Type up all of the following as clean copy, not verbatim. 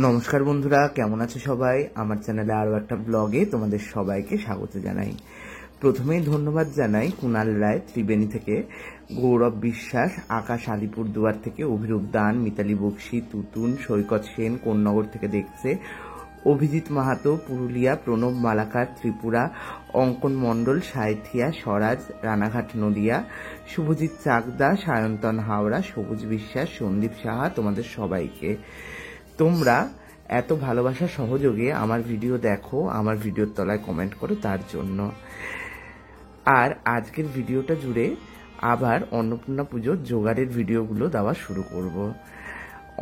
নমস্কার বন্ধুরা, কেমন আছো সবাই? আমার চ্যানেলে আরও একটা ব্লগে তোমাদের সবাইকে স্বাগত জানাই। প্রথমেই ধন্যবাদ জানাই কুণাল রায় ত্রিবেণী থেকে, গৌরব বিশ্বাস আকাশ আলিপুরদুয়ার থেকে, অভিরূপ দান, মিতালি বক্সি, তুতুন, সৈকত সেন কোন্নগর থেকে দেখছে, অভিজিৎ মাহাতো পুরুলিয়া, প্রণব মালাকার ত্রিপুরা, অঙ্কন মণ্ডল সাঁইথিয়া, স্বরাজ রানাঘাট নদিয়া, শুভজিৎ চাকদা সায়ন্তন হাওড়া, সবুজ বিশ্বাস, সন্দীপ সাহা, তোমাদের সবাইকে। তোমরা এত ভালোবাসা সহযোগে আমার ভিডিও দেখো, আমার ভিডিওর তলায় কমেন্ট করো, তার জন্য। আর আজকের ভিডিওটা জুড়ে আবার অন্নপূর্ণা পুজোর জোগাড়ের ভিডিওগুলো দেওয়া শুরু করব।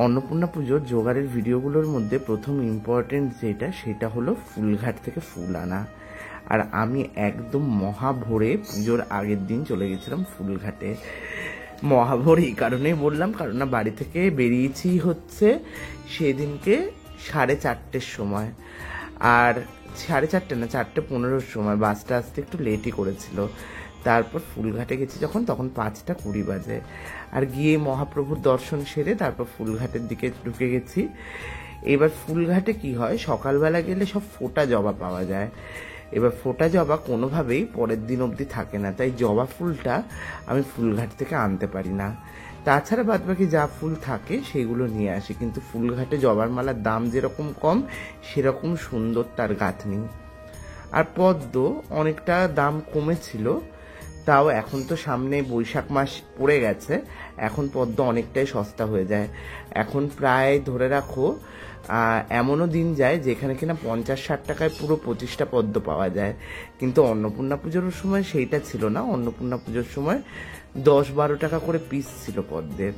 অন্নপূর্ণা পুজোর জোগাড়ের ভিডিওগুলোর মধ্যে প্রথম ইম্পর্টেন্ট সেটা হলো ফুলঘাট থেকে ফুল আনা। আর আমি একদম মহাভোরে পুজোর আগের দিন চলে গেছিলাম ফুলঘাটে। মহাভোর এই কারণেই বললাম, কারণ না বাড়ি থেকে বেরিয়েছি হচ্ছে সেদিনকে 4:30-র সময়, আর 4:30 না 4:15-র সময়, বাসটা আসতে একটু লেটই করেছিল। তারপর ফুলঘাটে গেছি যখন, তখন 5:20 বাজে। আর গিয়ে মহাপ্রভুর দর্শন সেরে তারপর ফুলঘাটের দিকে ঢুকে গেছি। এবার ফুলঘাটে কি হয়, সকালবেলা গেলে সব ফোটা জবা পাওয়া যায়। এবার ফোটা জবা কোনোভাবেই পরের দিন অবধি থাকে না, তাই জবা ফুলটা আমি ফুলঘাট থেকে আনতে পারি না। তাছাড়া বাদবাকি যা ফুল থাকে সেগুলো নিয়ে আসি, কিন্তু ফুলঘাটে জবার মালার দাম যেরকম কম, সেরকম সুন্দর তার গাঁথনি। আর পদ্ম অনেকটা দাম কমেছিল, তাও এখন তো সামনে বৈশাখ মাস পড়ে গেছে, এখন পদ্ম অনেকটাই সস্তা হয়ে যায়। এখন প্রায় ধরে রাখো এমনও দিন যায় যেখানে কিনা 50-60 টাকায় পুরো 25টা পদ্ম পাওয়া যায়। কিন্তু অন্নপূর্ণা পুজোর সময় সেইটা ছিল না। অন্নপূর্ণা পুজোর সময় 10-12 টাকা করে পিস ছিল পদ্মের।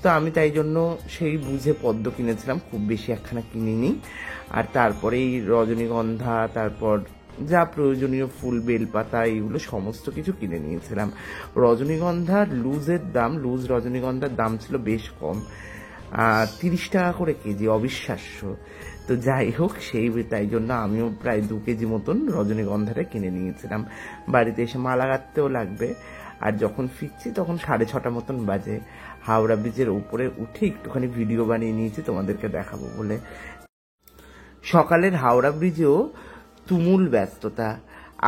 তো আমি তাই জন্য সেই বুঝে পদ্ম কিনেছিলাম, খুব বেশি একখানা কিনিনি। আর তারপরেই রজনীগন্ধা, তারপর যা প্রয়োজনীয় ফুল, বেলপাতা, এইগুলো সমস্ত কিছু কিনে নিয়েছিলাম। রজনীগন্ধার লুজ রজনীগন্ধার দাম ছিল বেশ কম, 30 টাকা করে কেজি, অবিশ্বাস্য। তো যাই হোক, তাই জন্য আমিও প্রায় 2 কেজি মতন রজনীগন্ধাটা কিনে নিয়েছিলাম। বাড়িতে এসে মালা গাঁথতেও লাগবে। আর যখন ফিরছি তখন 6:30 মতন বাজে। হাওড়া ব্রিজের উপরে উঠে একটুখানি ভিডিও বানিয়ে নিয়েছি তোমাদেরকে দেখাবো বলে। সকালের হাওড়া ব্রিজেও তুমুল ব্যস্ততা।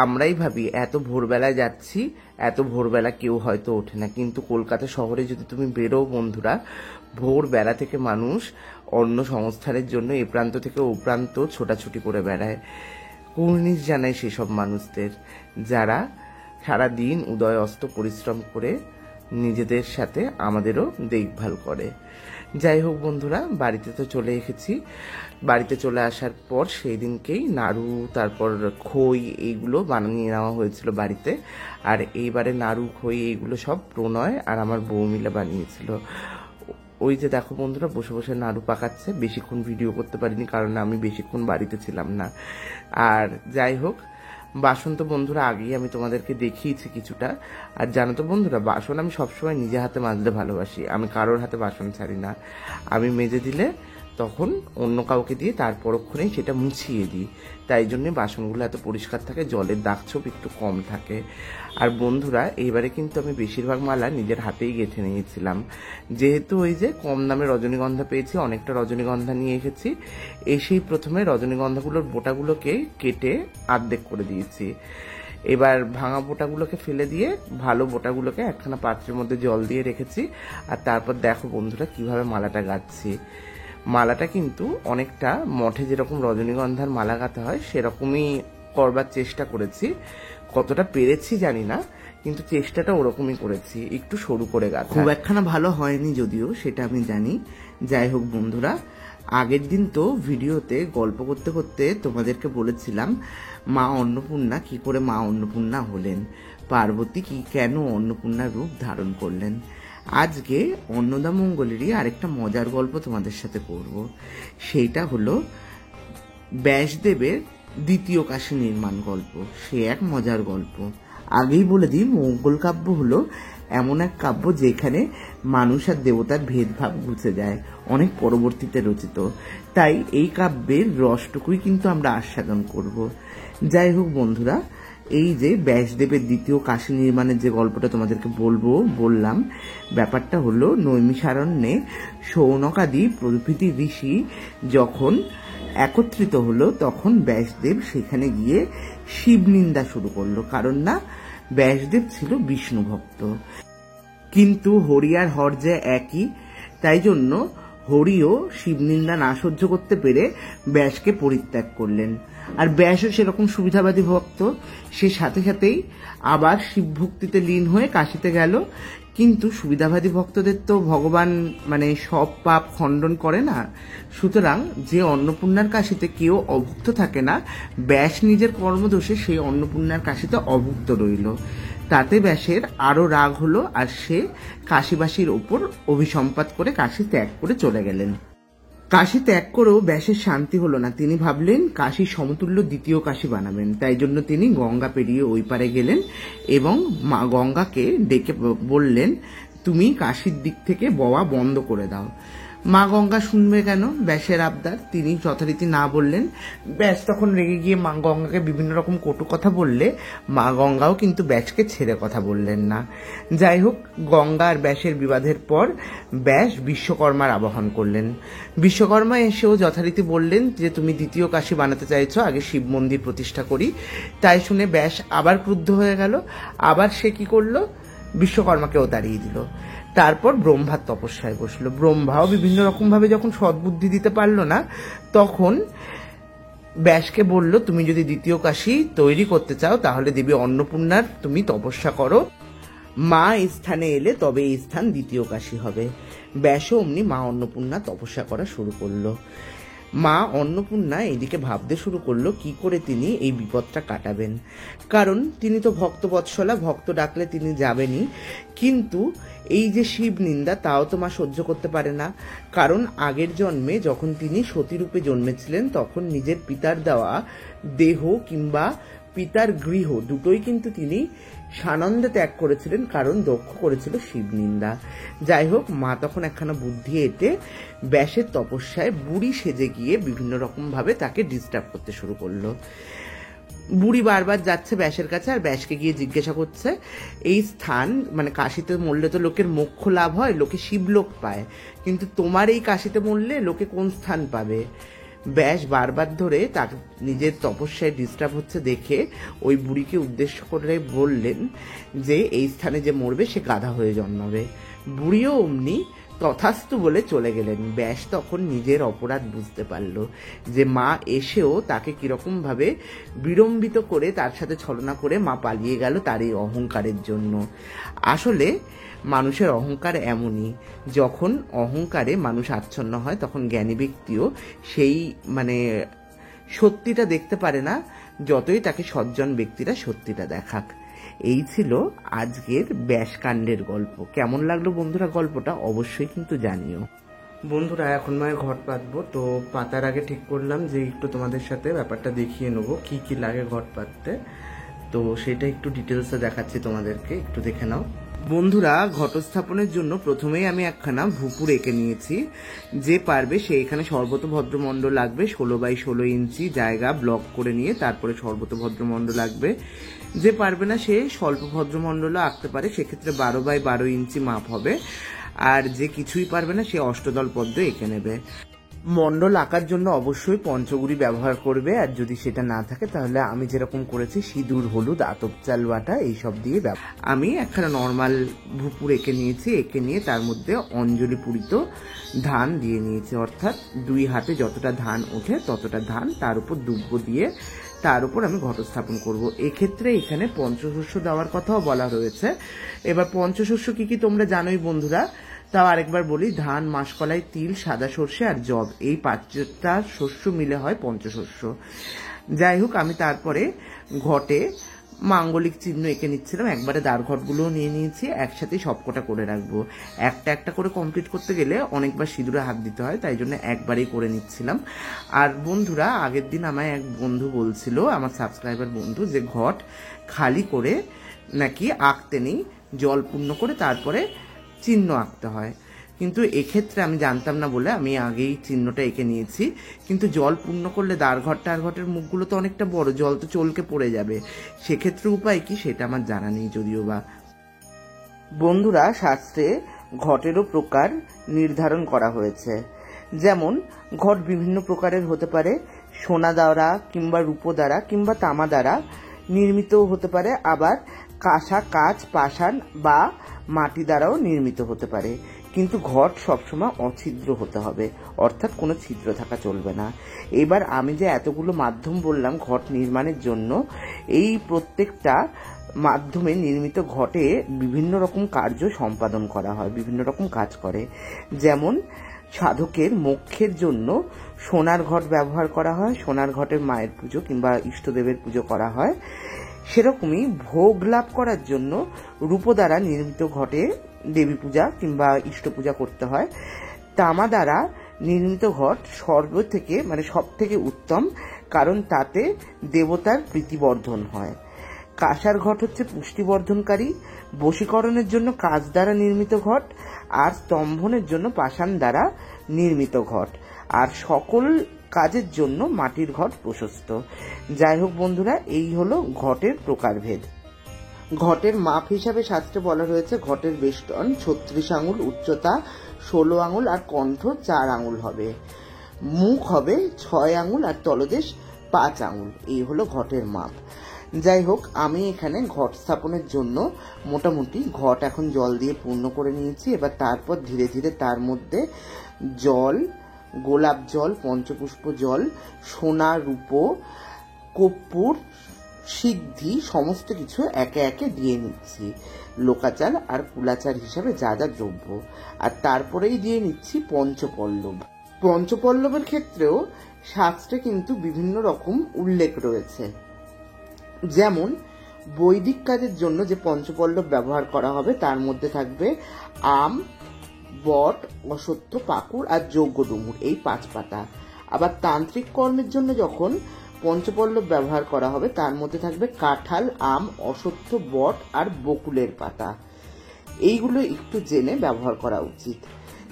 আমরাই ভাবি এত ভোরবেলা যাচ্ছি, এত ভোরবেলা কেউ হয়তো ওঠে না, কিন্তু কলকাতা শহরে যদি তুমি বেরো বন্ধুরা, ভোরবেলা থেকে মানুষ অন্য সংস্থানের জন্য এ প্রান্ত থেকে ও প্রান্ত ছোটাছুটি করে বেড়ায়। কুর্নিশ জানাই সেসব মানুষদের, যারা সারাদিন উদয় অস্ত পরিশ্রম করে নিজেদের সাথে আমাদেরও দেখভাল করে। যাই হোক বন্ধুরা, বাড়িতে তো চলে এসেছি। বাড়িতে চলে আসার পর সেই দিনকেই নাড়ু, তারপর খই, এইগুলো বানিয়ে নেওয়া হয়েছিল বাড়িতে। আর এইবারে নাড়ু, খই এইগুলো সব প্রণয় আর আমার বউ মিলে বানিয়েছিল। ওই যে দেখো বন্ধুরা, বসে বসে নাড়ু পাকাচ্ছে। বেশিক্ষণ ভিডিও করতে পারিনি, কারণ আমি বেশিক্ষণ বাড়িতে ছিলাম না। আর যাই হোক, বাসন তো বন্ধুরা আগেই আমি তোমাদেরকে দেখিয়েছি কিছুটা। আর জানো তো বন্ধুরা, বাসন আমি সবসময় নিজে হাতে মাজতে ভালোবাসি, আমি কারোর হাতে বাসন ছাড়ি না। আমি মেজে দিলে তখন অন্য কাউকে দিয়ে তার পরক্ষণেই সেটা মুছিয়ে দিই, তাই জন্যে বাসনগুলো এত পরিষ্কার থাকে, জলের দাগ ছোপ একটু কম থাকে। আর বন্ধুরা, এইবারে কিন্তু আমি বেশিরভাগ মালা নিজের হাতেই গেঁথে নিয়েছিলাম, যেহেতু ওই যে কম দামে রজনীগন্ধা পেয়েছি, অনেকটা রজনীগন্ধা নিয়ে এসেছি। এসেই প্রথমে রজনীগন্ধাগুলোর বোটাগুলোকে কেটে অর্ধেক করে দিয়েছি। এবার ভাঙা বোটাগুলোকে ফেলে দিয়ে ভালো বোটাগুলোকে একখানা পাত্রের মধ্যে জল দিয়ে রেখেছি। আর তারপর দেখো বন্ধুরা কিভাবে মালাটা গাঁথছি। মালাটা কিন্তু অনেকটা মঠে যেরকম রজনীগন্ধার মালা গাঁথা হয় সেরকমই করবার চেষ্টা করেছি। কতটা পেরেছি জানি না, কিন্তু চেষ্টাটা ওরকমই করেছি, একটু সরু করে গাঁথা। খুব একখানা ভালো হয়নি যদিও, সেটা আমি জানি। যাই হোক বন্ধুরা, আগের দিন তো ভিডিওতে গল্প করতে করতে তোমাদেরকে বলেছিলাম মা অন্নপূর্ণা কি করে মা অন্নপূর্ণা হলেন, পার্বতী কি কেন অন্নপূর্ণার রূপ ধারণ করলেন। আজকে অন্নদামঙ্গলেরই আরেকটা মজার গল্প তোমাদের সাথে করব। সেইটা হলো ব্যাসদেবের দ্বিতীয় কাশী নির্মাণ গল্প। সে এক মজার গল্প। আগেই বলে দিই, মঙ্গল কাব্য হলো এমন এক কাব্য যেখানে মানুষ আর দেবতার ভেদভাব ঘুচে যায়, অনেক পরবর্তীতে রচিত। তাই এই কাব্যের রসটুকুই কিন্তু আমরা আস্বাদন করব। যাই হোক বন্ধুরা, এই যে ব্যাসদেবের দ্বিতীয় কাশী নির্মাণের যে গল্পটা তোমাদেরকে বললাম, ব্যাপারটা হলো নৈমিষারণ্যে শৌনকাদি প্রভৃতি ঋষি যখন একত্রিত হলো তখন ব্যাসদেব সেখানে গিয়ে শিব নিন্দা শুরু করলো, কারণ না ব্যাসদেব ছিল বিষ্ণু ভক্ত। কিন্তু হরি আর হর যে একই, তাই জন্য হরিও শিবনিন্দা না সহ্য করতে পেরে ব্যাসকে পরিত্যাগ করলেন। আর ব্যাসও সেরকম সুবিধাবাদী ভক্ত, সে সাথে সাথেই আবার শিব ভক্তিতে লীন হয়ে কাশিতে গেল। কিন্তু সুবিধাবাদী ভক্তদের তো ভগবান সব পাপ খণ্ডন করে না, সুতরাং যে অন্নপূর্ণার কাশিতে কেউ অভুক্ত থাকে না, ব্যাস নিজের কর্মদোষে সেই অন্নপূর্ণার কাশিতে অভুক্ত রইল। তাতে ব্যাসের আরো রাগ হলো, আর সে কাশীবাসীর ওপর অভিসম্পাত করে কাশী ত্যাগ করে চলে গেলেন। কাশী ত্যাগ করেও ব্যাসের শান্তি হলো না, তিনি ভাবলেন কাশী সমতুল্য দ্বিতীয় কাশী বানাবেন। তাই জন্য তিনি গঙ্গা পেরিয়ে ওই পারে গেলেন এবং মা গঙ্গাকে ডেকে বললেন, তুমি কাশীর দিক থেকে বওয়া বন্ধ করে দাও। মা গঙ্গা শুনবে কেন ব্যাসের আবদার? তিনি যথারীতি না বললেন। ব্যাস তখন রেগে গিয়ে মা গঙ্গাকে বিভিন্ন রকম কটু কথা বললে মা গঙ্গাও কিন্তু ব্যাসকে ছেড়ে কথা বললেন না। যাই হোক, গঙ্গা আর ব্যাসের বিবাদের পর ব্যাস বিশ্বকর্মার আবাহন করলেন। বিশ্বকর্মা এসেও যথারীতি বললেন যে তুমি দ্বিতীয় কাশী বানাতে চাইছো, আগে শিব মন্দির প্রতিষ্ঠা করি। তাই শুনে ব্যাস আবার ক্রুদ্ধ হয়ে গেল। আবার সে কি করলো, বিশ্বকর্মাকেও তাড়িয়ে দিল। তারপর ব্রহ্মার তপস্যায় বসলো। ব্রহ্মাও বিভিন্ন রকম ভাবে যখন সদ্বুদ্ধি দিতে পারলো না, তখন ব্যাসকে বলল, তুমি যদি দ্বিতীয় কাশী তৈরি করতে চাও তাহলে দেবী অন্নপূর্ণার তুমি তপস্যা করো, মা এই স্থানে এলে তবে এই স্থান দ্বিতীয় কাশী হবে। ব্যাসও অমনি মা অন্নপূর্ণা তপস্যা করা শুরু করলো। মা অন্নপূর্ণা এদিকে ভাবতে শুরু করলো কি করে তিনি এই বিপদটা কাটাবেন, কারণ তিনি তো ভক্তবৎসলা, ভক্ত ডাকলে তিনি যাবেনই। কিন্তু এই যে শিব নিন্দা, তাও তো মা সহ্য করতে পারে না, কারণ আগের জন্মে যখন তিনি সতীরূপে জন্মেছিলেন তখন নিজের পিতার দেওয়া দেহ কিংবা পিতার গৃহ দুটোই কিন্তু তিনি সানন্দে ত্যাগ করেছিলেন, কারণ দক্ষ করেছিল শিব নিন্দা। যাই হোক, মা তখন একখানা বুদ্ধি এঁটে ব্যাসের তপস্যায় বুড়ি সেজে গিয়ে বিভিন্ন রকম ভাবে তাকে ডিস্টার্ব করতে শুরু করলো। বুড়ি বারবার যাচ্ছে ব্যাসের কাছে আর ব্যাসকে গিয়ে জিজ্ঞাসা করছে, এই স্থান কাশীতে মরলে তো লোকের মোক্ষ লাভ হয়, লোকে শিবলোক পায়, কিন্তু তোমার এই কাশীতে মরলে লোকে কোন স্থান পাবে? ব্যাস বারবার ধরে তার নিজের তপস্যায় ডিস্টার্ব হচ্ছে দেখে ওই বুড়িকে উদ্দেশ্য করে বললেন যে এই স্থানে যে মরবে সে গাধা হয়ে জন্মাবে। বুড়িও অমনি তথাস্তু বলে চলে গেলেন। ব্যাস তখন নিজের অপরাধ বুঝতে পারল যে মা এসেও তাকে কিরকম ভাবে বিড়ম্বিত করে তার সাথে ছলনা করে মা পালিয়ে গেল তার এই অহংকারের জন্য। আসলে মানুষের অহংকার এমনই, যখন অহংকারে মানুষ আচ্ছন্ন হয় তখন জ্ঞানী ব্যক্তিও সেই সত্যিটা দেখতে পারে না, যতই তাকে সজ্জন ব্যক্তিরা সত্যিটা দেখাক। এই ছিল আজকের ব্যাসকাণ্ডের গল্প। কেমন লাগলো বন্ধুরা গল্পটা অবশ্যই কিন্তু জানিও। বন্ধুরা এখন মায়ের ঘট পাতবো, তো পাতার আগে ঠিক করলাম যে একটু তোমাদের সাথে ব্যাপারটা দেখিয়ে নেবো কি কি লাগে ঘট পাততে, তো সেটা একটু ডিটেলসে দেখাচ্ছি তোমাদেরকে, একটু দেখে নাও। বন্ধুরা, ঘটস্থাপনের জন্য প্রথমেই আমি একখানা ভুপুর এঁকে নিয়েছি। যে পারবে সে এখানে সর্বতভদ্রমণ্ড লাগবে, 16x16 ইঞ্চি জায়গা ব্লক করে নিয়ে তারপরে সর্বতভদ্রমণ্ড লাগবে। যে পারবে না সে স্বল্প ভদ্রমণ্ডলও আঁকতে পারে, সেক্ষেত্রে 12x12 ইঞ্চি মাপ হবে। আর যে কিছুই পারবে না সে অষ্টদল পদ্ম এঁকে নেবে। মণ্ডল আঁকার জন্য অবশ্যই পঞ্চগুড়ি ব্যবহার করবে, আর যদি সেটা না থাকে তাহলে আমি যেরকম করেছি সিঁদুর, হলুদ, আতপ চাল বাটা এইসব দিয়ে আমি একখানা নর্মাল ভুপুর এঁকে নিয়েছি। এঁকে নিয়ে তার মধ্যে অঞ্জলি পূরিত ধান দিয়ে নিয়েছি, অর্থাৎ 2 হাতে যতটা ধান ওঠে ততটা ধান, তার উপর দুব্য দিয়ে তার উপর আমি ঘটস্থাপন করব। এক্ষেত্রে এখানে পঞ্চশস্য দেওয়ার কথাও বলা রয়েছে। এবার পঞ্চশস্য কি কি তোমরা জানোই বন্ধুরা, তাও আরেকবার বলি, ধান, মাসকলাই, তিল, সাদা সর্ষে আর জব, এই 5টা শস্য মিলে হয় পঞ্চশস্য। যাই হোক, আমি তারপরে ঘটে মাঙ্গলিক চিহ্ন এঁকে নিচ্ছিলাম, একবারে দ্বার ঘটগুলোও নিয়ে নিয়েছি, একসাথেই সবকটা করে রাখবো। একটা একটা করে কমপ্লিট করতে গেলে অনেকবার সিঁদুরে হাত দিতে হয়, তাই জন্য একবারেই করে নিচ্ছিলাম। আর বন্ধুরা, আগের দিন আমায় এক বন্ধু বলছিল, আমার সাবস্ক্রাইবার বন্ধু, যে ঘট খালি করে নাকি আঁকতে নেই, জল পূর্ণ করে তারপরে চিহ্ন আঁকতে হয়। কিন্তু এক্ষেত্রে আমি জানতাম না বলে আমি আগেই চিহ্নটা এঁকে নিয়েছি। কিন্তু জল পূর্ণ করলে দ্বারঘটের মুখগুলো তো অনেকটা বড়, জল তো চলকে পড়ে যাবে, সেক্ষেত্রে উপায় কি সেটা আমার জানা নেই যদিও বা। বন্ধুরা, শাস্ত্রে ঘটেরও প্রকার নির্ধারণ করা হয়েছে। যেমন ঘট বিভিন্ন প্রকারের হতে পারে, সোনা দ্বারা কিংবা রূপ দ্বারা কিংবা তামা দ্বারা নির্মিতও হতে পারে, আবার কাঁসা, কাঁচ, পাষাণ বা মাটি দ্বারাও নির্মিত হতে পারে। কিন্তু ঘট সবসময় অছিদ্র হতে হবে, অর্থাৎ কোনো ছিদ্র থাকা চলবে না। এবার আমি যে এতগুলো মাধ্যম বললাম ঘট নির্মাণের জন্য, এই প্রত্যেকটা মাধ্যমে নির্মিত ঘটে বিভিন্ন রকম কার্য সম্পাদন করা হয়, বিভিন্ন রকম কাজ করে। যেমন সাধকের মোক্ষের জন্য সোনার ঘট ব্যবহার করা হয়, সোনার ঘটের মায়ের পুজো কিংবা ইষ্টদেবের পুজো করা হয়। সেরকমই ভোগ লাভ করার জন্য রূপ দ্বারা নির্মিত ঘটে দেবী পূজা কিংবা ইষ্ট পূজা করতে হয়। তামা দ্বারা নির্মিত ঘট সব থেকে উত্তম, কারণ তাতে দেবতার প্রীতিবর্ধন হয়। কাঁসার ঘট হচ্ছে পুষ্টিবর্ধনকারী, বশীকরণের জন্য কাঁচ দ্বারা নির্মিত ঘট, আর স্তম্ভনের জন্য পাষাণ দ্বারা নির্মিত ঘট, আর সকল কাজের জন্য মাটির ঘট প্রশস্ত। যাই হোক বন্ধুরা, এই হলো ঘটের প্রকারভেদ। ঘটের মাপ হিসাবে শাস্ত্রে বলা রয়েছে ঘটের বেষ্টন 36 আঙুল, উচ্চতা 16 আঙুল, আর কণ্ঠ 4 আঙুল হবে। মুখ হবে 6 আঙুল, আর তলদেশ 5 আঙুল। এই হলো ঘটের মাপ। যাই হোক, আমি এখানে ঘট স্থাপনের জন্য মোটামুটি ঘট এখন জল দিয়ে পূর্ণ করে নিয়েছি। এবার তারপর ধীরে ধীরে তার মধ্যে জল, গোলাপ জল, পঞ্চপুষ্প জল, সোনা, রূপো, কর্পূর, সিদ্ধি সমস্ত কিছু একে একে দিয়ে নিচ্ছি, লোকাচার আর কুলাচার হিসাবে যা যা দ্রব্য। আর তারপরেই দিয়ে নিচ্ছি পঞ্চপল্লব। পঞ্চপল্লবের ক্ষেত্রেও শাস্ত্রে কিন্তু বিভিন্ন রকম উল্লেখ রয়েছে। যেমন বৈদিক কাজের জন্য যে পঞ্চপল্লব ব্যবহার করা হবে তার মধ্যে থাকবে আম, বট, অশ্বত্থ, পাকুড় আর যজ্ঞ ডুমুর, এই 5 পাতা। আবার তান্ত্রিক কর্মের জন্য যখন পঞ্চপল্লব ব্যবহার করা হবে তার মধ্যে থাকবে কাঁঠাল, আম, অশ্বত্থ, বট আর বকুলের পাতা। এইগুলো একটু জেনে ব্যবহার করা উচিত।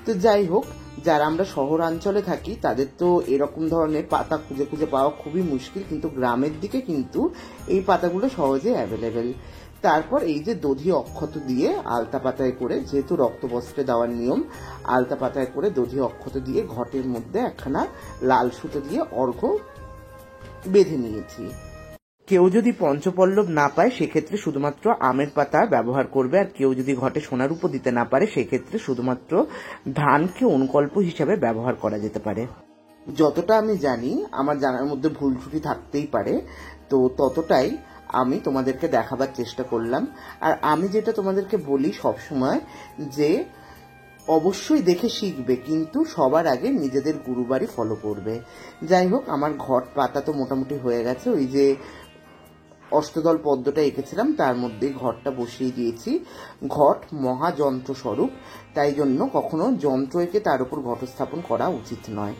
তো যাই হোক, যারা আমরা শহরাঞ্চলে থাকি তাদের তো এরকম ধরনের পাতা খুঁজে খুঁজে পাওয়া খুবই মুশকিল, কিন্তু গ্রামের দিকে কিন্তু এই পাতাগুলো সহজে অ্যাভেলেবেল। তারপর এই যে দধি অক্ষত দিয়ে আলতা পাতায় করে, যেহেতু রক্তবস্ত্রে দেওয়ার নিয়ম, আলতা পাতায় করে দধি অক্ষত দিয়ে ঘটের মধ্যে একখানা লাল সুতো দিয়ে অর্ঘ্য বেঁধে নিয়েছি। কেউ যদি পঞ্চপল্লব না পায় সেক্ষেত্রে শুধুমাত্র আমের পাতা ব্যবহার করবে, আর কেউ যদি ঘটে সোনারূপ দিতে না পারে সেক্ষেত্রে শুধুমাত্র ধানকে অনুকল্প হিসাবে ব্যবহার করা যেতে পারে। যতটা আমি জানি, আমার জানার মধ্যে ভুল ত্রুটি থাকতেই পারে, তো ততটাই আমি তোমাদেরকে দেখাবার চেষ্টা করলাম। আর আমি যেটা তোমাদেরকে বলি সবসময়, যে অবশ্যই দেখে শিখবে, কিন্তু সবার আগে নিজেদের গুরুবারই ফলো করবে। যাই হোক, আমার ঘট পাতা তো মোটামুটি হয়ে গেছে। ওই যে অষ্টদল পদ্মটা এঁকেছিলাম তার মধ্যে ঘটটা বসিয়ে দিয়েছি। ঘট মহাযন্ত্র স্বরূপ, তাই জন্য কখনো যন্ত্র এঁকে তার উপর ঘট স্থাপন করা উচিত নয়।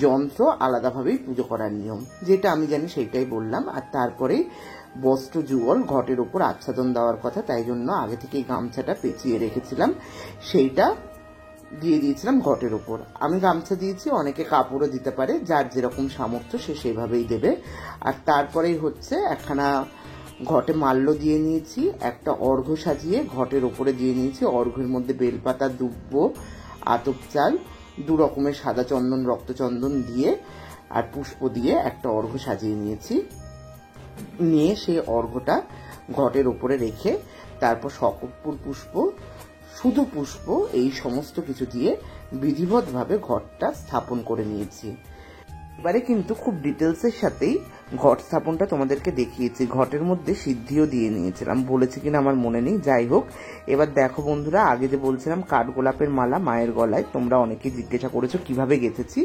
যন্ত্র আলাদাভাবেই পুজো করার নিয়ম, যেটা আমি জানি সেইটাই বললাম। আর তারপরে বস্ত্র যুগল ঘটের উপর আচ্ছাদন দেওয়ার কথা, তাই জন্য আগে থেকেই গামছাটা পেঁচিয়ে রেখেছিলাম, সেইটা দিয়ে দিয়েছিলাম ঘটের উপর। আমি গামছা দিয়েছি, অনেকে কাপড়ও দিতে পারে, যার যেরকম সামর্থ্য সে সেভাবেই দেবে। আর তারপরেই হচ্ছে একখানা ঘটে মাল্য দিয়ে নিয়েছি, একটা অর্ঘ্য সাজিয়ে ঘটের ওপরে দিয়ে নিয়েছি। অর্ঘ্যের মধ্যে বেলপাতা, দুব্ব, আতপ চাল, 2 রকমের সাদা চন্দন, রক্তচন্দন দিয়ে আর পুষ্প দিয়ে একটা অর্ঘ্য সাজিয়ে নিয়েছি। নিয়ে সেই অর্ঘ্যটা ঘটের ওপরে রেখে তারপর সকর্পূর পুষ্প, শুধু পুষ্প, এই সমস্ত কিছু দিয়ে বিধিবদ্ধভাবে ঘটটা স্থাপন করে নিয়েছি। এবারে কিন্তু খুব ডিটেলসের সাথেই ঘট স্থাপনটা তোমাদেরকে দেখিয়েছি। ঘটের মধ্যে সিদ্ধিও দিয়ে নিয়েছিলাম, বলেছি কিনা আমার মনে নেই। যাই হোক, এবার দেখো বন্ধুরা, আগে যে বলছিলাম কাঠগোলাপের মালা মায়ের গলায়, তোমরা অনেকেই জিজ্ঞাসা করেছো কিভাবে গেঁথেছি,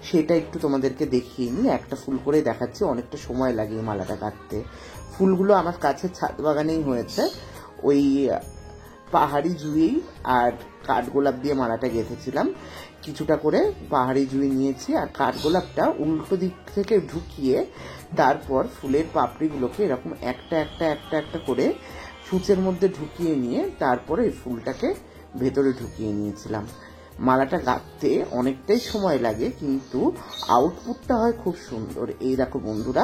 সেটা একটু তোমাদেরকে দেখিয়ে নিই। একটা ফুল করে দেখাচ্ছি, অনেকটা সময় লাগে এই মালাটা কাটতে। ফুলগুলো আমার কাছে ছাদ বাগানেই হয়েছে, ওই পাহাড়ি জুঁই আর কাঠগোলাপ দিয়ে মালাটা গেঁথেছিলাম। কিছুটা করে পাহাড়ি জুঁই নিয়েছি, আর কাঠগোলাপটা উল্টো দিক থেকে ঢুকিয়ে তারপর ফুলের পাপড়িগুলোকে এরকম একটা একটা একটা একটা করে সূচের মধ্যে ঢুকিয়ে নিয়ে তারপরে এই ফুলটাকে ভেতরে ঢুকিয়ে নিয়েছিলাম। মালাটা গাঁথতে অনেকটাই সময় লাগে, কিন্তু আউটপুটটা হয় খুব সুন্দর। এই দেখো বন্ধুরা,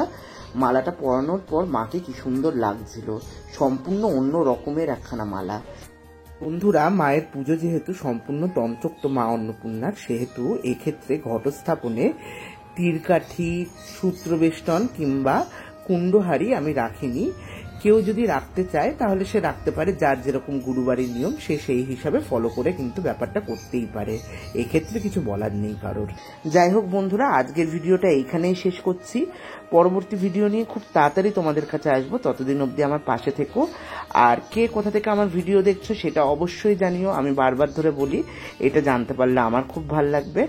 মালাটা পরানোর পর মাকে কি সুন্দর লাগছিল, সম্পূর্ণ অন্য রকমের একখানা মালা। বন্ধুরা, মায়ের পুজো যেহেতু সম্পূর্ণ তন্ত্রোক্ত মা অন্নপূর্ণার, সেহেতু এক্ষেত্রে ঘটস্থাপনে তীরকাঠি, সূত্রবেষ্টন কিংবা কুণ্ডহারি আমি রাখিনি। কেউ যদি রাখতে চায় তাহলে সে রাখতে পারে, যার যেরকম গুরুবাড়ির নিয়ম সে সেই হিসাবে ফলো করে কিন্তু ব্যাপারটা করতেই পারে, এক্ষেত্রে কিছু বলার নেই কারোর। যাই হোক বন্ধুরা, আজকের ভিডিওটা এইখানেই শেষ করছি। পরবর্তী ভিডিও নিয়ে খুব তাড়াতাড়ি তোমাদের কাছে আসবো, ততদিন অবধি আমার পাশে থেকো। আর কে কোথা থেকে আমার ভিডিও দেখছো সেটা অবশ্যই জানিও। আমি বারবার ধরে বলি, এটা জানতে পারলে আমার খুব ভালো লাগবে।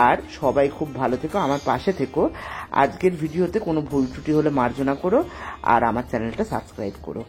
আর সবাই খুব ভালো থেকো, আমার পাশে থেকো। আজকের ভিডিওতে কোনো ভুল ত্রুটি হলে মার্জনা করো, আর আমার চ্যানেলটা সাবস্ক্রাইব করো।